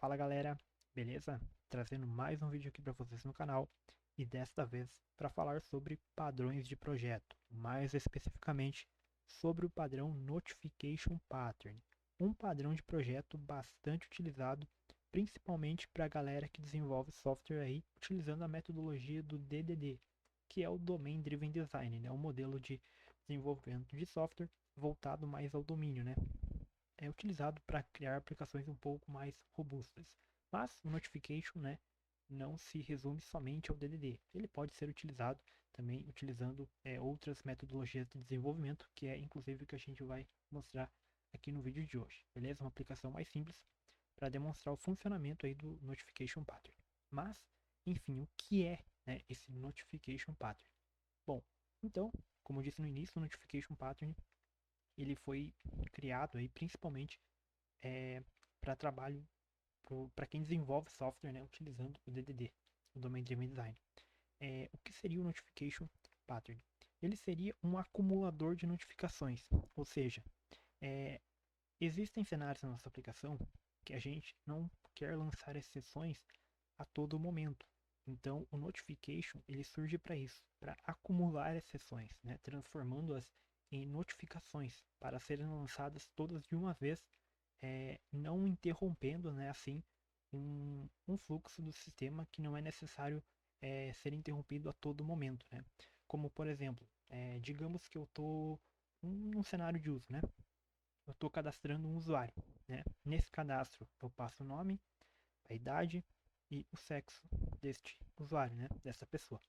Fala galera, beleza? Trazendo mais um vídeo aqui para vocês no canal e desta vez para falar sobre padrões de projeto, mais especificamente sobre o padrão Notification Pattern, um padrão de projeto bastante utilizado principalmente para a galera que desenvolve software aí utilizando a metodologia do DDD, que é o Domain Driven Design, né? Um modelo de desenvolvimento de software voltado mais ao domínio, né? É utilizado para criar aplicações um pouco mais robustas. Mas o Notification, né, não se resume somente ao DDD. Ele pode ser utilizado também utilizando outras metodologias de desenvolvimento, que é inclusive o que a gente vai mostrar aqui no vídeo de hoje. Beleza? Uma aplicação mais simples para demonstrar o funcionamento aí do Notification Pattern. Mas, enfim, o que é, né, esse Notification Pattern? Bom, então, como eu disse no início, o Notification Pattern ele foi criado aí principalmente para trabalho para quem desenvolve software, né, utilizando o DDD, o Domain Driven Design. O que seria o Notification Pattern? Ele seria um acumulador de notificações, ou seja, é, existem cenários na nossa aplicação que a gente não quer lançar exceções a todo momento. Então, o notification ele surge para isso, para acumular exceções, né, transformando-as em notificações para serem lançadas todas de uma vez, não interrompendo, né, assim, um fluxo do sistema que não é necessário ser interrompido a todo momento, né? Como por exemplo, digamos que eu estou num cenário de uso, né? Eu estou cadastrando um usuário, né? Nesse cadastro eu passo o nome, a idade e o sexo deste usuário, né? Dessa pessoa.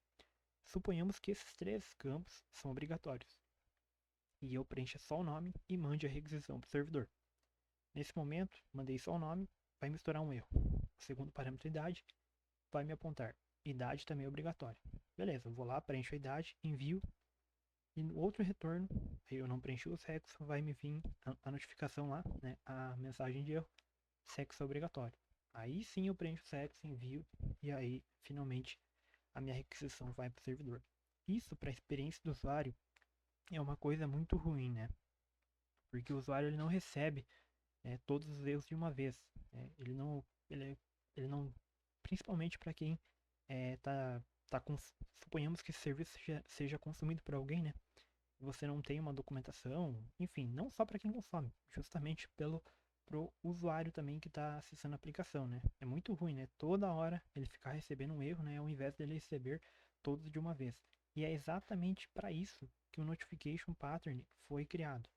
Suponhamos que esses três campos são obrigatórios e eu preencha só o nome e mande a requisição para o servidor. Nesse momento, mandei só o nome, vai misturar um erro. O segundo parâmetro, idade, vai me apontar. Idade também é obrigatória. Beleza, eu vou lá, preencho a idade, envio, e no outro retorno, aí eu não preenchi o sexo, vai me vir a notificação lá, né, a mensagem de erro, sexo é obrigatório. Aí sim eu preencho o sexo, envio, e aí finalmente a minha requisição vai para o servidor. Isso para a experiência do usuário é uma coisa muito ruim, né? Porque o usuário ele não recebe todos os erros de uma vez. Ele não, ele não, principalmente para quem tá suponhamos que esse serviço seja consumido por alguém, né? Você não tem uma documentação, enfim, não só para quem consome, justamente pro usuário também que está acessando a aplicação, né? É muito ruim, né? Toda hora ele ficar recebendo um erro, né? Ao invés dele receber todos de uma vez. E é exatamente para isso que o Notification Pattern foi criado.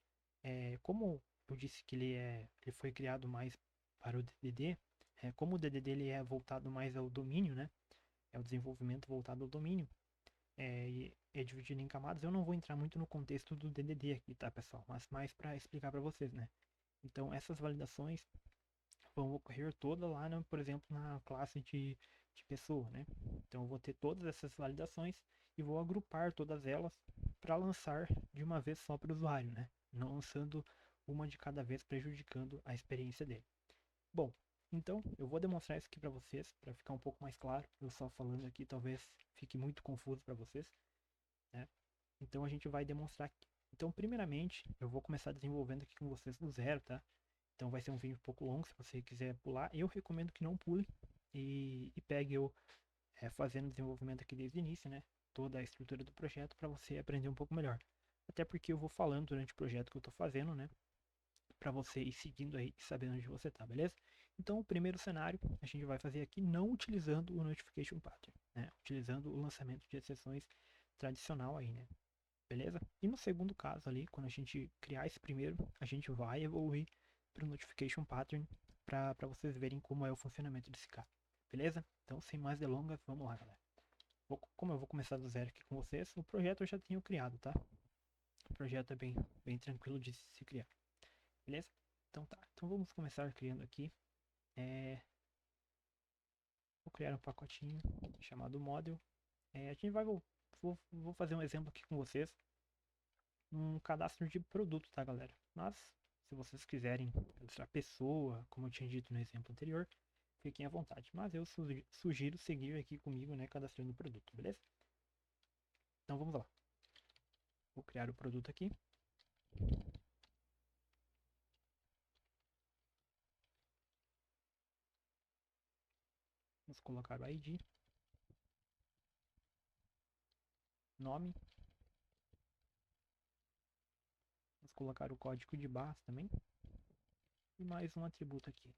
Como eu disse que ele foi criado mais para o DDD, como o DDD ele é voltado mais ao domínio, né? É o desenvolvimento voltado ao domínio, e é dividido em camadas. Eu não vou entrar muito no contexto do DDD aqui, tá, pessoal? Mas mais para explicar para vocês, né? Então, essas validações vão ocorrer todas lá, né, por exemplo, na classe de pessoa, né? Então, eu vou ter todas essas validações e vou agrupar todas elas para lançar de uma vez só para o usuário, né? Não lançando uma de cada vez, prejudicando a experiência dele. Bom, então eu vou demonstrar isso aqui para vocês, para ficar um pouco mais claro. Eu só falando aqui talvez fique muito confuso para vocês, né? Então a gente vai demonstrar aqui. Então, primeiramente, eu vou começar desenvolvendo aqui com vocês do zero, tá? Então vai ser um vídeo um pouco longo, se você quiser pular. Eu recomendo que não pule e pegue eu fazendo desenvolvimento aqui desde o início, né? Toda a estrutura do projeto para você aprender um pouco melhor. Até porque eu vou falando durante o projeto que eu estou fazendo, né? Para você ir seguindo aí e sabendo onde você está, beleza? Então, o primeiro cenário a gente vai fazer aqui não utilizando o Notification Pattern, né? Utilizando o lançamento de exceções tradicional aí, né? Beleza? E no segundo caso ali, quando a gente criar esse primeiro, a gente vai evoluir para o Notification Pattern para vocês verem como é o funcionamento desse cara. Beleza? Então, sem mais delongas, vamos lá, galera. Como eu vou começar do zero aqui com vocês, o projeto eu já tenho criado, tá? O projeto é bem tranquilo de se criar. Beleza? Então tá. Então vamos começar criando aqui. Vou criar um pacotinho chamado model. A gente vai vou fazer um exemplo aqui com vocês, um cadastro de produto, tá, galera? Mas se vocês quiserem cadastrar pessoa, como eu tinha dito no exemplo anterior, fiquem à vontade. Mas eu sugiro seguir aqui comigo, né, cadastrando o produto, beleza? Então vamos lá. Vou criar o produto aqui. Vamos colocar o ID, nome, vamos colocar o código de barras também, e mais um atributo aqui,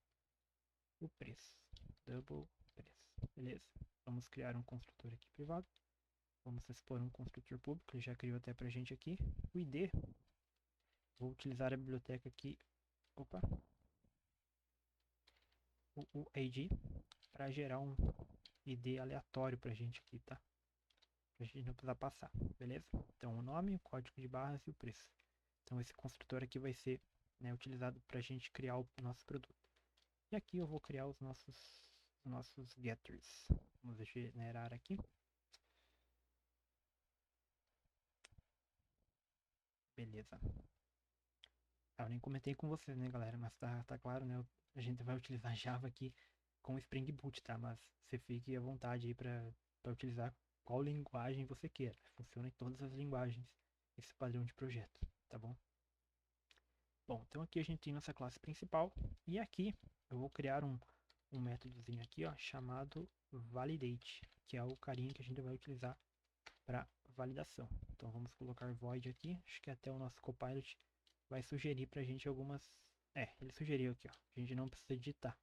o preço, double preço, beleza? Vamos criar um construtor aqui privado, vamos expor um construtor público, ele já criou até pra gente aqui, o ID, vou utilizar a biblioteca aqui, opa, o ID, para gerar um ID aleatório pra gente aqui, tá? Pra gente não precisar passar, beleza? Então o nome, o código de barras e o preço. Então esse construtor aqui vai ser, né, utilizado para a gente criar o nosso produto. E aqui eu vou criar os nossos getters. Vamos generar aqui. Beleza. Eu nem comentei com vocês, né, galera? Mas tá claro, né? A gente vai utilizar Java aqui com Spring Boot, tá? Mas você fique à vontade aí para utilizar qual linguagem você queira. Funciona em todas as linguagens esse padrão de projeto, tá bom? Bom, então aqui a gente tem nossa classe principal e aqui eu vou criar um métodozinho aqui, ó, chamado validate, que é o carinha que a gente vai utilizar para validação. Então vamos colocar void aqui, acho que até o nosso copilot vai sugerir para a gente algumas... ele sugeriu aqui, ó, a gente não precisa digitar.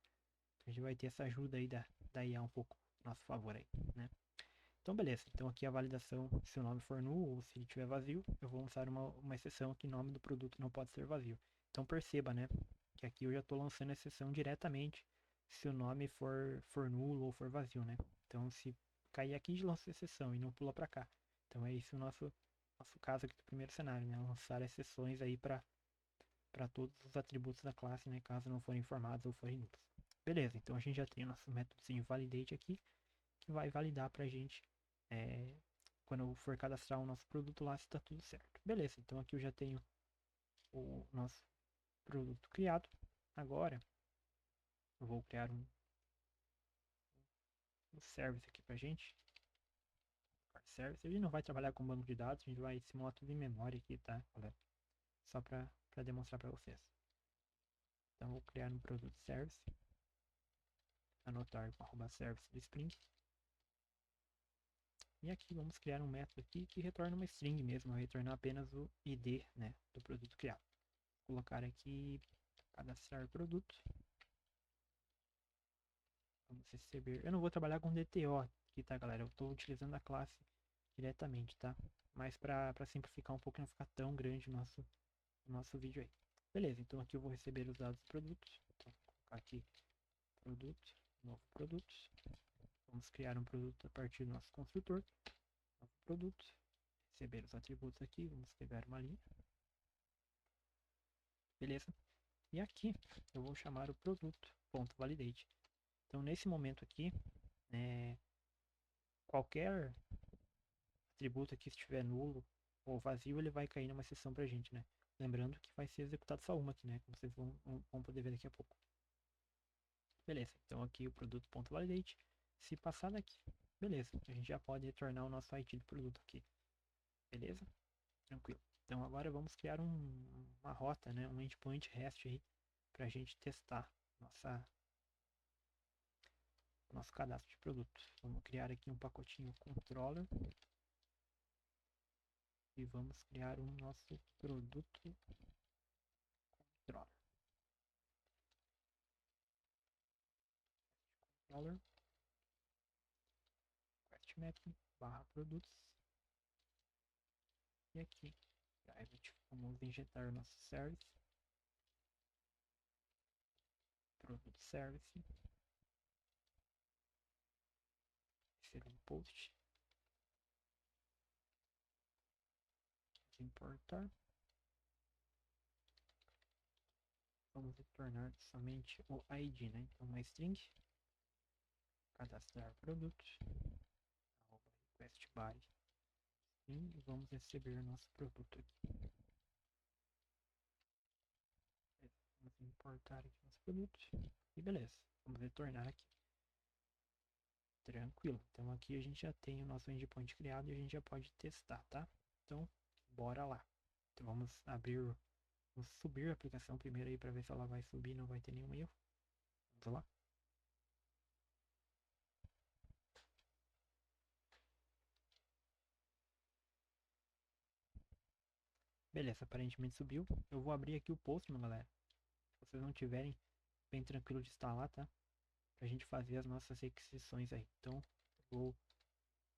A gente vai ter essa ajuda aí da IA um pouco a nosso favor aí, né? Então beleza, então aqui a validação, se o nome for null ou se ele estiver vazio, eu vou lançar uma exceção que o nome do produto não pode ser vazio. Então perceba, né, que aqui eu já estou lançando a exceção diretamente se o nome for nulo ou for vazio, né. Então se cair aqui, lança a exceção e não pula para cá. Então é esse o nosso caso aqui do primeiro cenário, né, lançar exceções aí para todos os atributos da classe, né, caso não forem informados ou forem nulos. Beleza, então a gente já tem o nosso métodozinho validate aqui, que vai validar para a gente quando eu for cadastrar o nosso produto lá se está tudo certo. Beleza, então aqui eu já tenho o nosso produto criado. Agora eu vou criar um service aqui pra gente. Service. A gente não vai trabalhar com banco de dados, a gente vai simular tudo em memória aqui, tá, galera? Só para demonstrar para vocês. Então vou criar um produto service, anotar com @service do Spring. E aqui vamos criar um método aqui que retorna uma string mesmo, vai retornar apenas o ID, né, do produto criado. Vou colocar aqui cadastrar produto. Vamos receber. Eu não vou trabalhar com DTO aqui, tá, galera? Eu estou utilizando a classe diretamente, tá? Mas para simplificar um pouco, não ficar tão grande o nosso vídeo aí. Beleza, então aqui eu vou receber os dados do produto. Então, vou colocar aqui produto, novo produto. Vamos criar um produto a partir do nosso construtor. Novo produto. Receber os atributos aqui, vamos pegar uma linha. Beleza? E aqui eu vou chamar o produto.validate. Então nesse momento aqui, qualquer atributo aqui, se estiver nulo ou vazio, ele vai cair numa exceção pra gente, né? Lembrando que vai ser executado só uma aqui, né? Como vocês vão poder ver daqui a pouco. Beleza, então aqui o produto.validate. Se passar daqui, beleza, a gente já pode retornar o nosso ID do produto aqui. Beleza? Tranquilo. Então agora vamos criar uma rota, né? Um endpoint REST aí pra gente testar nosso cadastro de produto. Vamos criar aqui um pacotinho controller e vamos criar um nosso produto controller. Controller quest mapping barra produtos e aqui private vamos injetar o nosso service produto service ser um post importar. Vamos retornar somente o ID, né? Então uma string cadastrar produto request by e vamos receber o nosso produto aqui. Vamos importar aqui nosso produto e beleza, vamos retornar aqui. Tranquilo, então aqui a gente já tem o nosso endpoint criado e a gente já pode testar, tá? Então bora lá. Então vamos subir a aplicação primeiro aí para ver se ela vai subir, não vai ter nenhum erro. Vamos lá. Beleza, aparentemente subiu. Eu vou abrir aqui o Postman, galera. Se vocês não tiverem, bem tranquilo de instalar, tá? Pra gente fazer as nossas requisições aí. Então, vou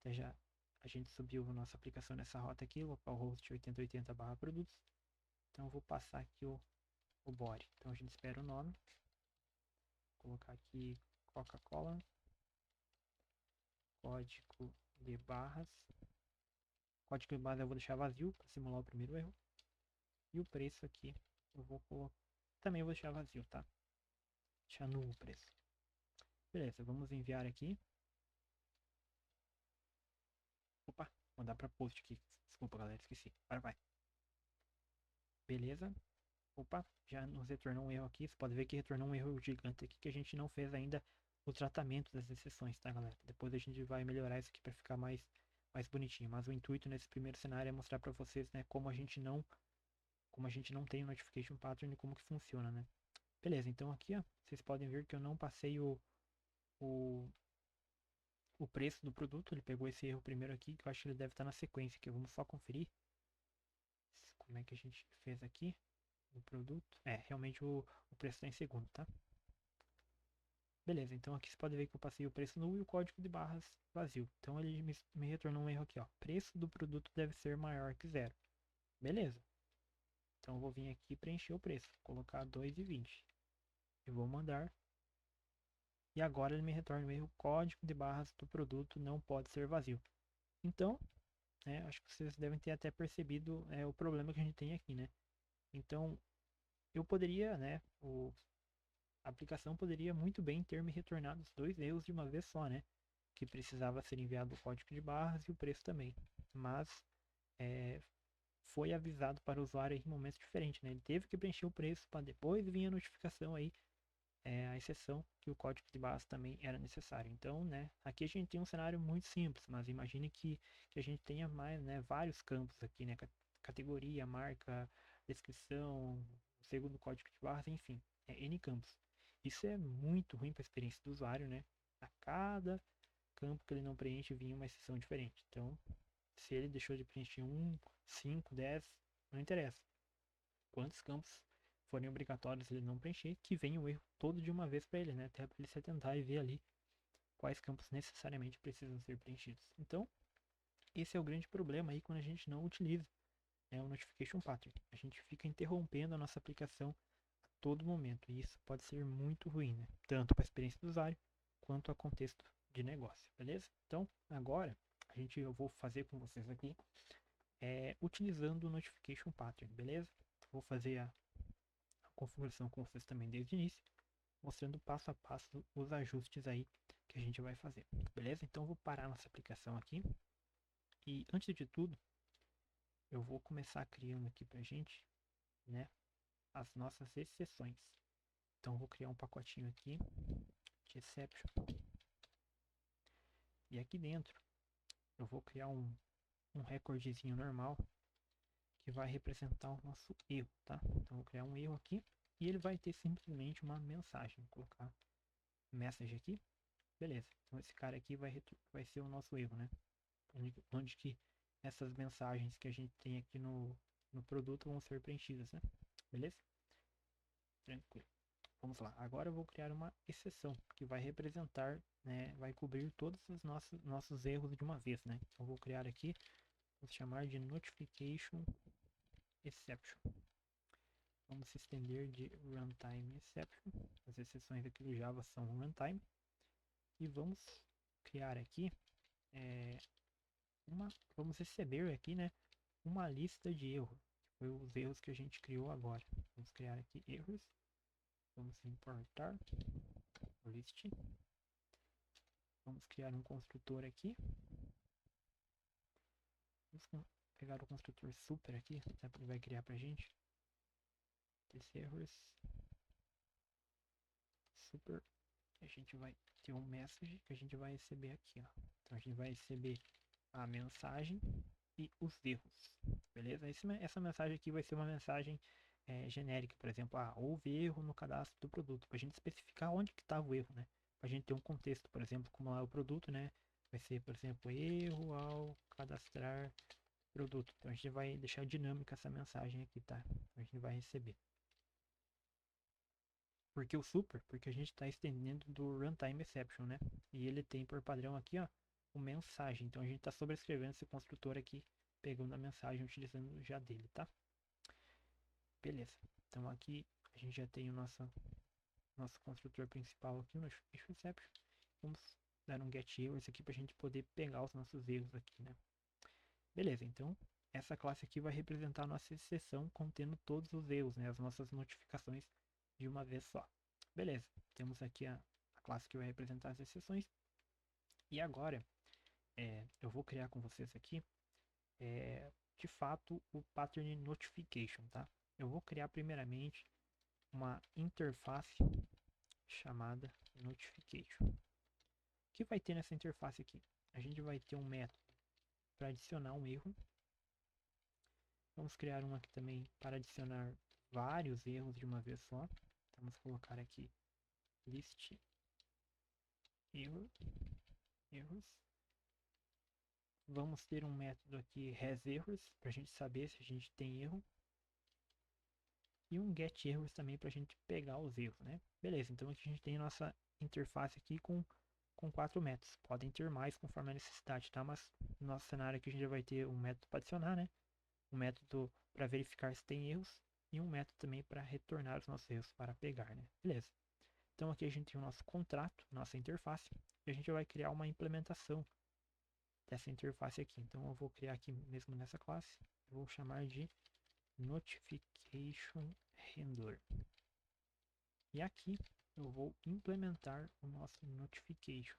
até já. A gente subiu a nossa aplicação nessa rota aqui, localhost 8080/produtos. Então, eu vou passar aqui o body. Então, a gente espera o nome. Vou colocar aqui Coca-Cola. Código de barras. Código de barras eu vou deixar vazio para simular o primeiro erro. E o preço aqui eu vou colocar. Também vou deixar vazio, tá? Deixar nulo o preço. Beleza, vamos enviar aqui. Opa, mandar para post aqui. Desculpa, galera, esqueci. Agora vai. Beleza. Opa, já nos retornou um erro aqui. Você pode ver que retornou um erro gigante aqui que a gente não fez ainda o tratamento das exceções, tá, galera? Depois a gente vai melhorar isso aqui para ficar mais bonitinho. Mas o intuito nesse primeiro cenário é mostrar para vocês, né, como a gente não tem o notification pattern e como que funciona, né? Beleza, então aqui, ó, vocês podem ver que eu não passei o, o preço do produto. Ele pegou esse erro primeiro aqui, que eu acho que ele deve estar na sequência aqui. Vamos só conferir como é que a gente fez aqui o produto. É, realmente o preço está em segundo, tá? Beleza, então aqui você pode ver que eu passei o preço nulo e o código de barras vazio. Então ele me retornou um erro aqui, ó. Preço do produto deve ser maior que zero. Beleza. Então eu vou vir aqui preencher o preço, colocar 2,20 e vou mandar. E agora ele me retorna o erro: código de barras do produto não pode ser vazio. Então, né, acho que vocês devem ter até percebido o problema que a gente tem aqui, né? Então, eu poderia, né, a aplicação poderia muito bem ter me retornado os dois erros de uma vez só, né? Que precisava ser enviado o código de barras e o preço também. Mas é, foi avisado para o usuário em momentos diferentes, né? Ele teve que preencher o preço para depois vir a notificação aí, a exceção que o código de barras também era necessário. Então, né, aqui a gente tem um cenário muito simples, mas imagine que a gente tenha mais, né, vários campos aqui, né? Categoria, marca, descrição, segundo código de barras, enfim, N campos. Isso é muito ruim para a experiência do usuário, né? A cada campo que ele não preenche vinha uma exceção diferente. Então, se ele deixou de preencher 1, 5, 10, não interessa. Quantos campos forem obrigatórios ele não preencher, que venha o erro todo de uma vez para ele, né? Até para ele se atentar e ver ali quais campos necessariamente precisam ser preenchidos. Então, esse é o grande problema aí quando a gente não utiliza, né, o Notification Pattern. A gente fica interrompendo a nossa aplicação a todo momento, e isso pode ser muito ruim, né? Tanto para a experiência do usuário quanto a contexto de negócio, beleza? Então, agora eu vou fazer com vocês aqui utilizando o Notification Pattern, beleza? Vou fazer a configuração com vocês também desde o início, mostrando passo a passo os ajustes aí que a gente vai fazer, beleza? Então, vou parar nossa aplicação aqui e, antes de tudo, eu vou começar criando aqui pra gente, né, as nossas exceções. Então, vou criar um pacotinho aqui de exception, e aqui dentro eu vou criar um recordzinho normal que vai representar o nosso erro, tá? Então, vou criar um erro aqui e ele vai ter simplesmente uma mensagem. Vou colocar message aqui, beleza? Então, esse cara aqui vai ser o nosso erro, né? Onde que essas mensagens que a gente tem aqui no produto vão ser preenchidas, né? Beleza? Tranquilo. Vamos lá. Agora eu vou criar uma exceção que vai representar, né? Vai cobrir todos os nossos erros de uma vez, né? Então, eu vou criar aqui, vou chamar de notification exception. Vamos se estender de runtime exception. As exceções aqui do Java são runtime. E vamos criar aqui vamos receber aqui, né, uma lista de erros. Foi os erros que a gente criou agora. Vamos criar aqui erros. Vamos importar o list. Vamos criar um construtor aqui. Vamos pegar o construtor super aqui, até porque ele vai criar pra gente. Esse erros super. A gente vai ter um message que a gente vai receber aqui, ó. Então a gente vai receber a mensagem e os erros, beleza? Essa mensagem aqui vai ser uma mensagem genérica, por exemplo, houve erro no cadastro do produto, para a gente especificar onde que estava o erro, né? Para a gente ter um contexto, por exemplo, como lá é o produto, né? Vai ser, por exemplo, erro ao cadastrar produto. Então a gente vai deixar dinâmica essa mensagem aqui, tá? A gente vai receber. Por que o super? Porque a gente está estendendo do runtime exception, né? E ele tem por padrão aqui, ó, o mensagem. Então a gente está sobrescrevendo esse construtor aqui, pegando a mensagem, utilizando já dele, tá? Beleza. Então aqui a gente já tem o nosso construtor principal aqui, o notification exception. Vamos dar um get errors aqui para a gente poder pegar os nossos erros aqui, né? Beleza, então essa classe aqui vai representar a nossa exceção contendo todos os erros, né? As nossas notificações de uma vez só. Beleza, temos aqui a classe que vai representar as exceções. E agora, eu vou criar com vocês aqui, de fato, o pattern notification, tá? Eu vou criar primeiramente uma interface chamada notification. O que vai ter nessa interface aqui? A gente vai ter um método para adicionar um erro. Vamos criar um aqui também para adicionar vários erros de uma vez só. Vamos colocar aqui list errors. Vamos ter um método aqui hasErrors para a gente saber se a gente tem erro. E um getErrors também para a gente pegar os erros, né? Beleza, então aqui a gente tem a nossa interface aqui com 4 métodos. Podem ter mais conforme a necessidade, tá? Mas no nosso cenário aqui a gente já vai ter um método para adicionar, né? Um método para verificar se tem erros e um método também para retornar os nossos erros para pegar, né? Beleza. Então aqui a gente tem o nosso contrato, nossa interface, e a gente vai criar uma implementação dessa interface aqui. Então eu vou criar aqui mesmo nessa classe, vou chamar de notification handler. E aqui eu vou implementar o nosso notification.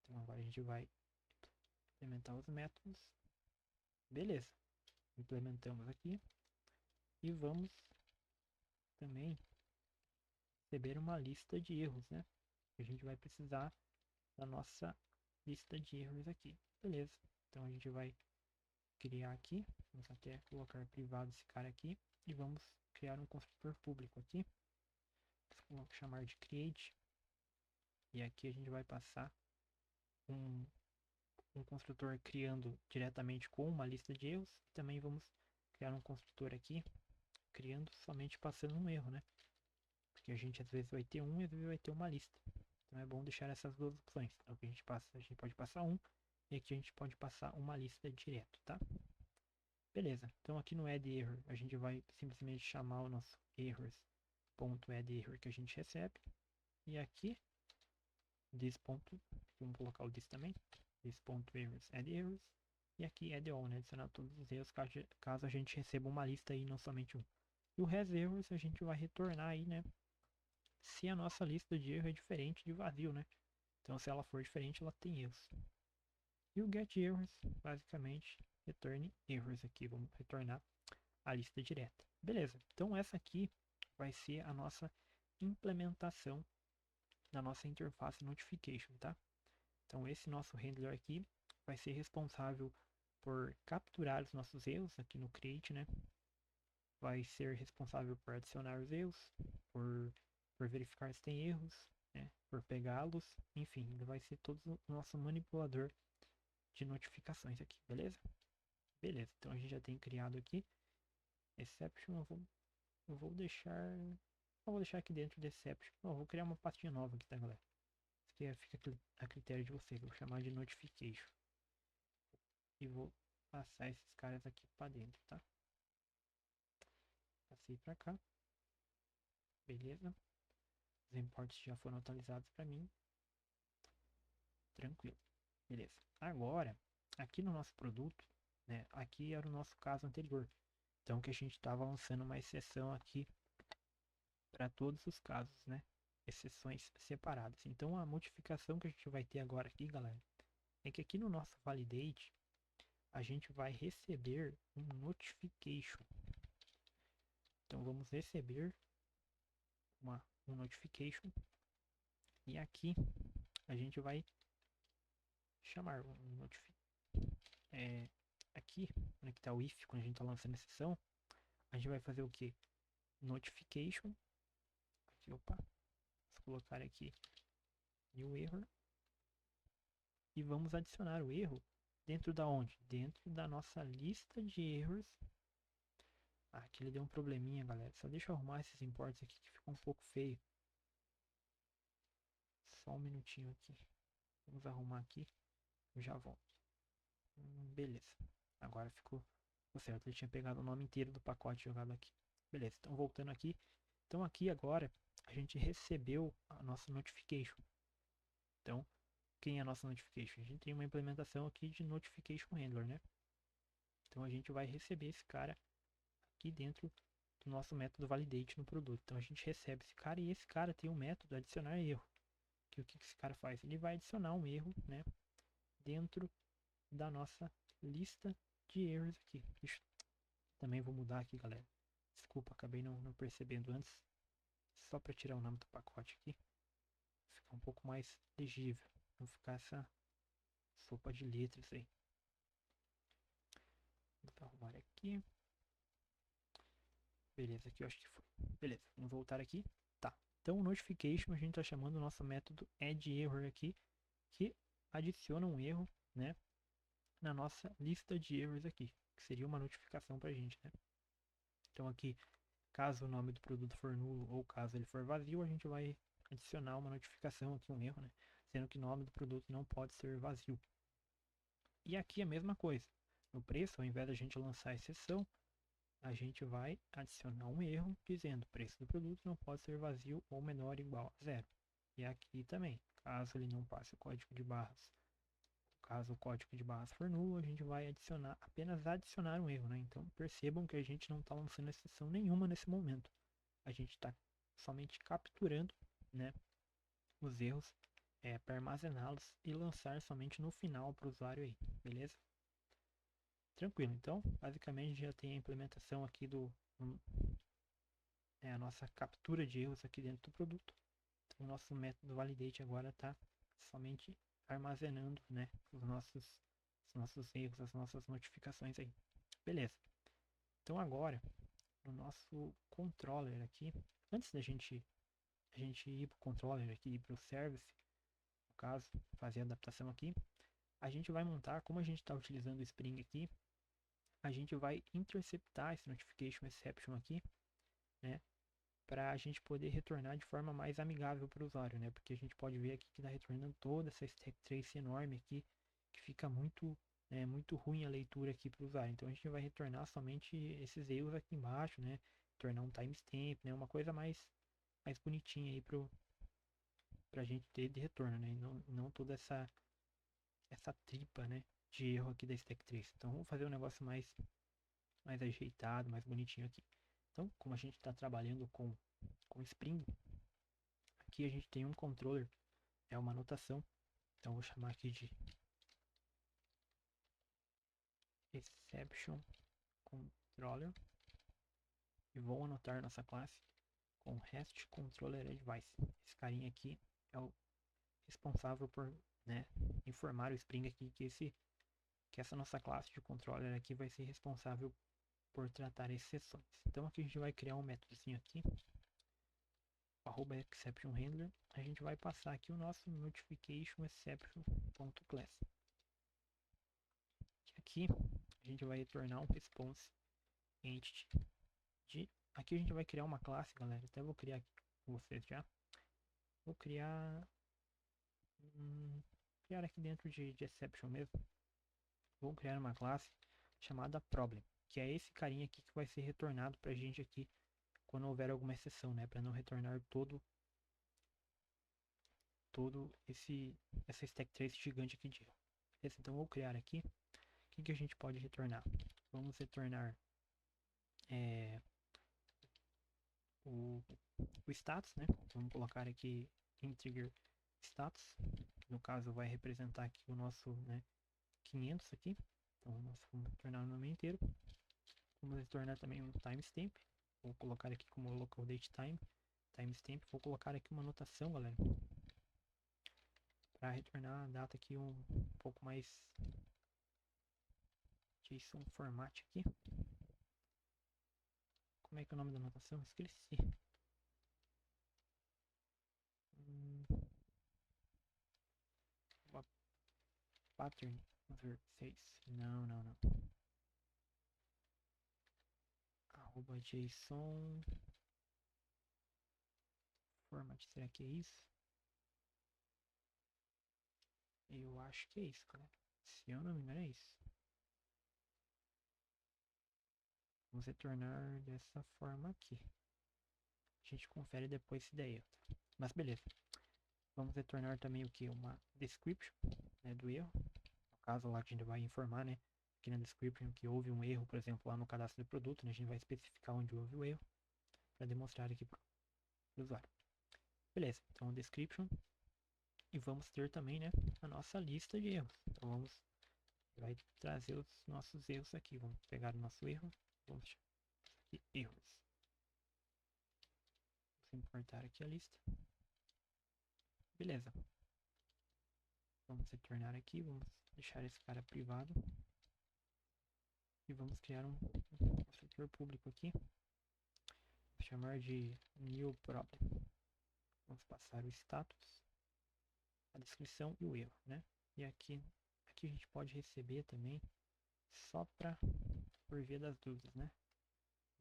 Então agora a gente vai implementar os métodos. Beleza. Implementamos aqui. E vamos também receber uma lista de erros, né? A gente vai precisar da nossa lista de erros aqui. Beleza. Então a gente vai criar aqui. Vamos até colocar privado esse cara aqui. E vamos criar um construtor público aqui. Vamos chamar de create. E aqui a gente vai passar um construtor criando diretamente com uma lista de erros. Também vamos criar um construtor aqui criando somente passando um erro, né? Porque a gente às vezes vai ter um e às vezes vai ter uma lista. Então é bom deixar essas duas opções. Então que a gente pode passar um e aqui a gente pode passar uma lista direto, tá? Beleza. Então aqui no add error a gente vai simplesmente chamar o nosso errors.addError que a gente recebe. E aqui vamos colocar o this também. This.errors add errors. E aqui add all, né? Adicionar todos os erros caso a gente receba uma lista aí, não somente um. E o hasErrors a gente vai retornar aí, né? Se a nossa lista de erro é diferente de vazio, né? Então se ela for diferente, ela tem erros. E o getErrors, basicamente, retorne erros aqui. Vamos retornar a lista direta. Beleza. Então essa aqui vai ser a nossa implementação da nossa interface notification, tá? Então esse nosso handler aqui vai ser responsável por capturar os nossos erros aqui no create, né? Vai ser responsável por adicionar os erros, por verificar se tem erros, né? Por pegá-los, enfim, ele vai ser todo o nosso manipulador de notificações aqui, beleza? Beleza, então a gente já tem criado aqui exception, eu vou deixar aqui dentro de exception, eu vou criar uma pastinha nova aqui, tá, galera? Que fica a critério de vocês. Vou chamar de notification. E vou passar esses caras aqui para dentro, tá? Passei para cá. Beleza. Os imports já foram atualizados para mim. Tranquilo. Beleza. Agora, aqui no nosso produto, né? Aqui era o nosso caso anterior. Então que a gente estava lançando uma exceção aqui para todos os casos, né? Exceções separadas. Então a modificação que a gente vai ter agora aqui, galera, é que aqui no nosso validate a gente vai receber um notification. Então vamos receber um notification e aqui a gente vai chamar um notification. Aqui, onde está o if, quando a gente está lançando a sessão, a gente vai fazer o que? Notification. Aqui, opa, vamos colocar aqui new error e vamos adicionar o erro Dentro da onde? Dentro da nossa lista de erros. Ah, aqui ele deu um probleminha, galera. Só deixa eu arrumar esses imports aqui que ficou um pouco feio. Só um minutinho aqui. Vamos arrumar aqui. Eu já volto. Beleza. Agora ficou certo. Ele tinha pegado o nome inteiro do pacote jogado aqui. Beleza. Então voltando aqui. Então aqui agora a gente recebeu a nossa notification. Então, quem é a nossa notification? A gente tem uma implementação aqui de notification handler, né? Então a gente vai receber esse cara aqui dentro do nosso método validate no produto. Então a gente recebe esse cara e esse cara tem um método adicionar erro. Que o que esse cara faz? Ele vai adicionar um erro, né, dentro da nossa lista de erros aqui. Também vou mudar aqui, galera. Desculpa, acabei não percebendo antes. Só para tirar o nome do pacote aqui. Ficar um pouco mais legível. Não ficar essa sopa de letras aí. Vou arrumar aqui. Beleza, aqui eu acho que foi. Beleza, vamos voltar aqui. Tá. Então, o notification a gente está chamando o nosso método addError aqui, que adiciona um erro, né, na nossa lista de erros aqui, que seria uma notificação para a gente, né? Então aqui, caso o nome do produto for nulo ou caso ele for vazio, a gente vai adicionar uma notificação aqui, um erro, né? Sendo que o nome do produto não pode ser vazio. E aqui a mesma coisa. No preço, ao invés da gente lançar a exceção, a gente vai adicionar um erro dizendo o preço do produto não pode ser vazio ou menor ou igual a zero. E aqui também, caso ele não passe o código de barras, caso o código de barras for nulo, a gente vai adicionar, apenas adicionar um erro, né? Então percebam que a gente não está lançando exceção nenhuma nesse momento. A gente está somente capturando, né, os erros para armazená-los e lançar somente no final para o usuário aí, beleza? Tranquilo, então basicamente já tem a implementação aqui a nossa captura de erros aqui dentro do produto. Então, o nosso método validate agora está somente armazenando, né, os nossos erros, as nossas notificações aí. Beleza. Então agora, no nosso controller aqui, antes da gente ir para o controller aqui e para o service, no caso, fazer a adaptação aqui, a gente vai montar, como a gente está utilizando o Spring aqui, a gente vai interceptar esse notification exception aqui, né, para a gente poder retornar de forma mais amigável para o usuário, né? Porque a gente pode ver aqui que está retornando toda essa stack trace enorme aqui, que fica muito ruim a leitura aqui para o usuário. Então a gente vai retornar somente esses erros aqui embaixo, né? Retornar um timestamp, né? Uma coisa mais bonitinha aí para a gente ter de retorno, né? E não toda essa tripa, né, de erro aqui da stack trace. Então vamos fazer um negócio mais ajeitado, mais bonitinho aqui. Então, como a gente está trabalhando com Spring, aqui a gente tem um controller, é uma anotação. Então vou chamar aqui de exception controller e vou anotar nossa classe com REST controller advice. Esse carinha aqui é o responsável por, né, informar o Spring aqui que essa nossa classe de controller aqui vai ser responsável por tratar exceções. Então aqui a gente vai criar um métodozinho aqui, @exceptionHandler. A gente vai passar aqui o nosso notification exception.class. Aqui a gente vai retornar um response entity de. Aqui a gente vai criar uma classe, galera. Até vou criar aqui com vocês já. Vou criar aqui dentro de exception mesmo. Vou criar uma classe chamada problem, que é esse carinha aqui que vai ser retornado pra gente aqui quando houver alguma exceção, né, para não retornar todo essa stack trace gigante aqui de erro. Beleza? Então vou criar aqui. O que a gente pode retornar? Vamos retornar o status, né? Vamos colocar aqui integer status. No caso vai representar aqui o nosso, né, 500 aqui. Então nós vamos retornar o nome inteiro. Vamos retornar também um timestamp. Vou colocar aqui como local date timestamp. Vou colocar aqui uma anotação, galera, para retornar a data aqui um pouco mais JSON format aqui. Como é que é o nome da anotação? Esqueci. Pattern. Vamos ver, 6. Não, não, não. Arroba JSON. Format, será que é isso? Eu acho que é isso, cara. Se eu não me engano, é isso. Vamos retornar dessa forma aqui. A gente confere depois se der erro. Tá? Mas beleza. Vamos retornar também o que? Uma description, né, do erro. No caso lá que a gente vai informar, né? Aqui na description que houve um erro, por exemplo, lá no cadastro do produto, né? A gente vai especificar onde houve o erro para demonstrar aqui para o usuário. Beleza, então description. E vamos ter também, né, a nossa lista de erros. Então vai trazer os nossos erros aqui. Vamos pegar o nosso erro. Vamos chamar aqui erros. Vamos importar aqui a lista. Beleza. Vamos retornar aqui. Vamos deixar esse cara privado. E vamos criar um construtor público aqui. Vou chamar de new problem. Vamos passar o status, a descrição e o erro, né? E aqui a gente pode receber também, só para por via das dúvidas, né?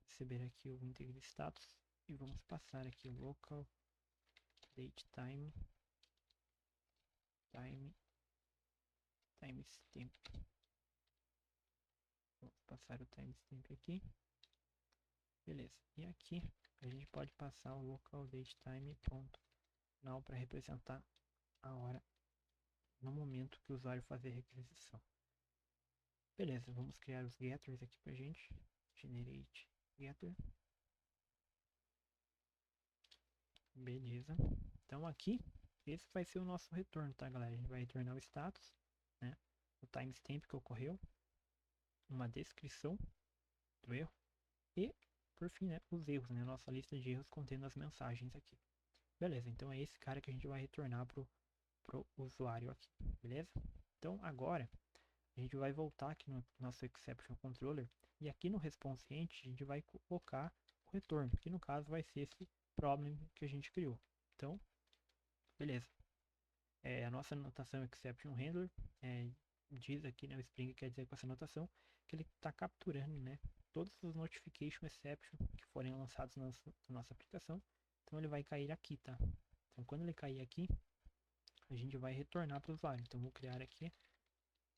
Receber aqui o integer status e vamos passar aqui o local date timestamp. Vamos passar o timestamp aqui. Beleza. E aqui a gente pode passar o local date time ponto now para representar a hora no momento que o usuário fazer a requisição. Beleza, vamos criar os getters aqui pra gente. Generate getter. Beleza. Então aqui, esse vai ser o nosso retorno, tá, galera? A gente vai retornar o status, né? O timestamp que ocorreu, uma descrição do erro e, por fim, né, os erros, né? Nossa lista de erros contendo as mensagens aqui. Beleza, então é esse cara que a gente vai retornar pro usuário aqui, beleza? Então agora a gente vai voltar aqui no nosso Exception Controller e aqui no Response Rent a gente vai colocar o retorno, que no caso vai ser esse problem que a gente criou. Então, beleza. A nossa notação Exception Handler diz aqui, né, o Spring quer dizer com essa notação que ele está capturando, né, todos os Notification Exception que forem lançados na nossa aplicação. Então ele vai cair aqui, tá? Então quando ele cair aqui, a gente vai retornar para o usuário. Então vou criar aqui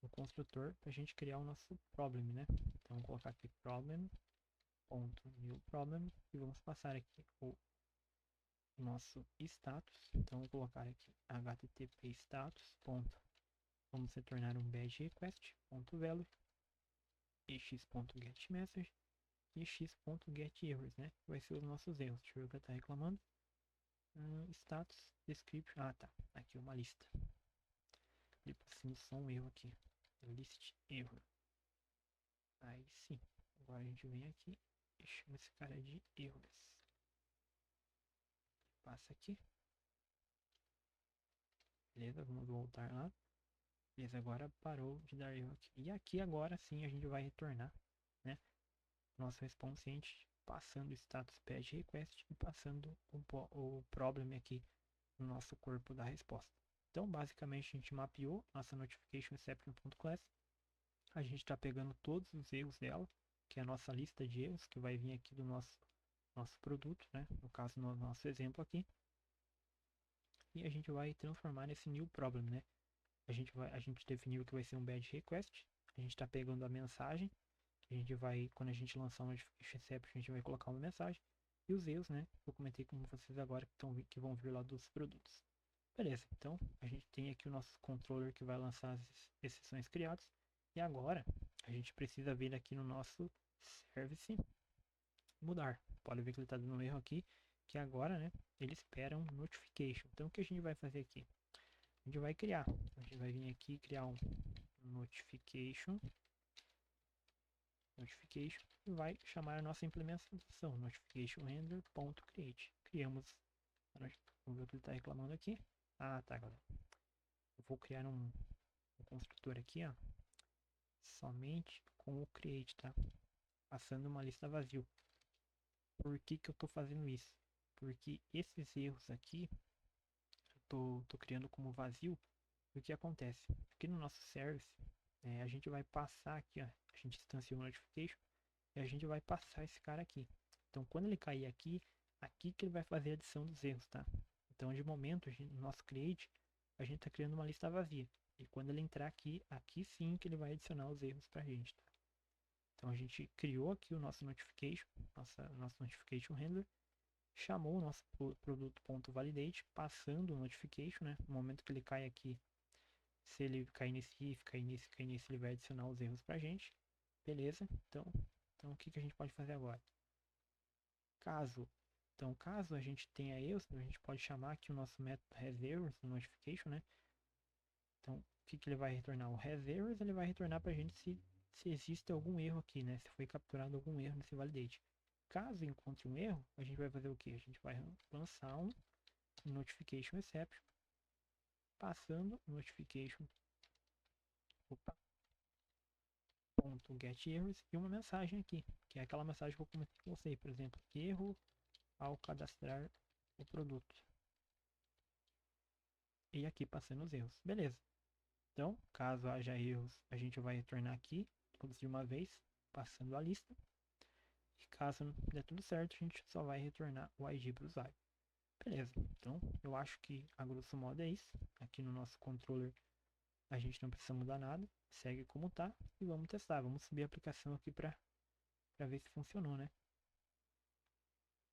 um construtor para a gente criar o nosso problem, né? Então vou colocar aqui problem.new problem e vamos passar aqui o nosso status. Então vou colocar aqui http status. Vamos retornar um badge request.value x.getMessage e x.getErrors, né? Vai ser os nossos erros. Deixa eu ver o que está reclamando. Status, description. Ah, tá. Aqui uma lista. E passamos só um erro aqui. List error. Aí sim. Agora a gente vem aqui e chama esse cara de erros. Passa aqui. Beleza, vamos voltar lá. Beleza, agora parou de dar erro aqui. E aqui agora sim a gente vai retornar, né? Nosso response passando o status page request e passando o problem aqui no nosso corpo da resposta. Então, basicamente, a gente mapeou nossa notification exception.class. A gente está pegando todos os erros dela, que é a nossa lista de erros, que vai vir aqui do nosso produto, né? No caso, no nosso exemplo aqui. E a gente vai transformar nesse new problem, né? A gente definiu que vai ser um badge request. A gente está pegando a mensagem. A gente vai, quando a gente lançar um notification exception, a gente vai colocar uma mensagem. E os erros, né? Eu comentei com vocês agora que vão vir lá dos produtos. Beleza, então a gente tem aqui o nosso controller que vai lançar as exceções criadas. E agora a gente precisa vir aqui no nosso service mudar. Pode ver que ele está dando um erro aqui, que agora, né, ele espera um notification. Então o que a gente vai fazer aqui? A gente vai criar. A gente vai vir aqui e criar um notification e vai chamar a nossa implementação notification render.create. Criamos. Vamos ver o que ele está reclamando aqui. Ah, tá, galera. Eu vou criar um construtor aqui, ó, somente com o create, tá? Passando uma lista vazio. Por que que eu tô fazendo isso? Porque esses erros aqui eu tô criando como vazio. E o que acontece? Aqui no nosso service a gente vai passar aqui, ó, a gente instanciou o notification e a gente vai passar esse cara aqui. Então quando ele cair aqui, aqui que ele vai fazer a adição dos erros, tá? Então de momento, no nosso create, a gente está criando uma lista vazia. E quando ele entrar aqui, aqui sim que ele vai adicionar os erros pra gente, tá? Então a gente criou aqui o nosso notification, nosso notification handler, chamou o nosso produto.validate, passando o notification, né? No momento que ele cai aqui, se ele cair nesse if, cair nesse, ele vai adicionar os erros pra gente. Beleza? Então o que a gente pode fazer agora? Caso a gente tenha erros, a gente pode chamar aqui o nosso método hasErrors no notification, né? Então, o que ele vai retornar? O hasErrors, ele vai retornar pra gente se existe algum erro aqui, né? Se foi capturado algum erro nesse validate. Caso encontre um erro, a gente vai fazer o que? A gente vai lançar um notification exception, passando notification .getErrors e uma mensagem aqui, que é aquela mensagem que eu comentei com você, por exemplo, erro ao cadastrar o produto. E aqui passando os erros. Beleza. Então, caso haja erros, a gente vai retornar aqui, todos de uma vez, passando a lista. E caso não der tudo certo, a gente só vai retornar o ID para o usuário. Beleza. Então, eu acho que a grosso modo é isso. Aqui no nosso controller a gente não precisa mudar nada. Segue como tá e vamos testar. Vamos subir a aplicação aqui para ver se funcionou, né?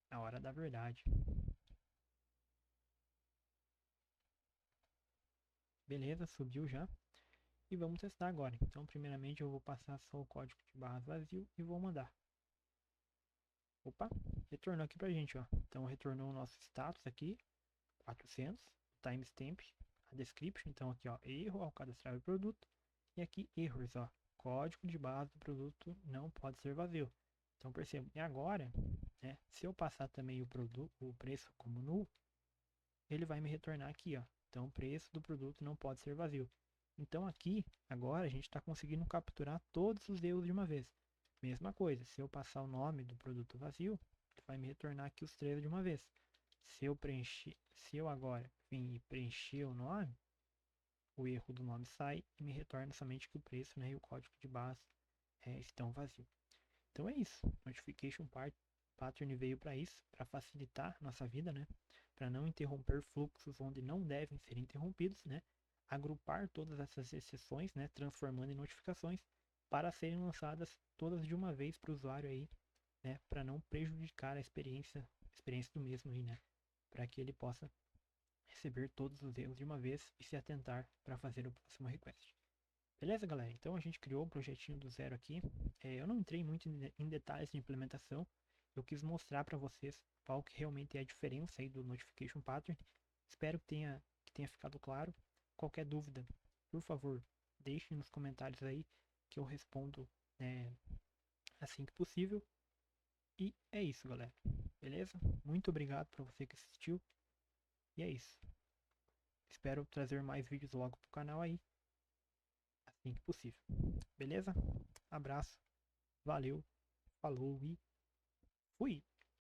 A hora da verdade. Beleza, subiu já. E vamos testar agora. Então, primeiramente eu vou passar só o código de barras vazio e vou mandar. Opa, retornou aqui pra gente, ó. Então, retornou o nosso status aqui, 400, timestamp, a description. Então, aqui, ó, erro ao cadastrar o produto. E aqui, errors, ó. Código de barras do produto não pode ser vazio. Então, perceba. E agora, né, se eu passar também o preço como null, ele vai me retornar aqui, ó. Então, o preço do produto não pode ser vazio. Então, aqui, agora, a gente está conseguindo capturar todos os erros de uma vez. Mesma coisa, se eu passar o nome do produto vazio, ele vai me retornar aqui os três de uma vez. Se eu agora vim e preencher o nome, o erro do nome sai e me retorna somente que o preço, né, e o código de base estão vazios. Então é isso. Notification Pattern veio para isso, para facilitar nossa vida, né? Para não interromper fluxos onde não devem ser interrompidos, né? Agrupar todas essas exceções, né? Transformando em notificações para serem lançadas todas de uma vez para o usuário aí, né? Para não prejudicar a experiência do mesmo aí, né? Para que ele possa receber todos os erros de uma vez e se atentar para fazer o próximo request. Beleza, galera? Então a gente criou um projetinho do zero aqui. Eu não entrei muito em detalhes de implementação. Eu quis mostrar para vocês qual que realmente é a diferença aí do Notification Pattern. Espero que tenha ficado claro. Qualquer dúvida, por favor, deixe nos comentários aí que eu respondo assim que possível. E é isso, galera. Beleza? Muito obrigado para você que assistiu. E é isso. Espero trazer mais vídeos logo pro canal aí, assim que possível. Beleza? Abraço. Valeu, falou e fui!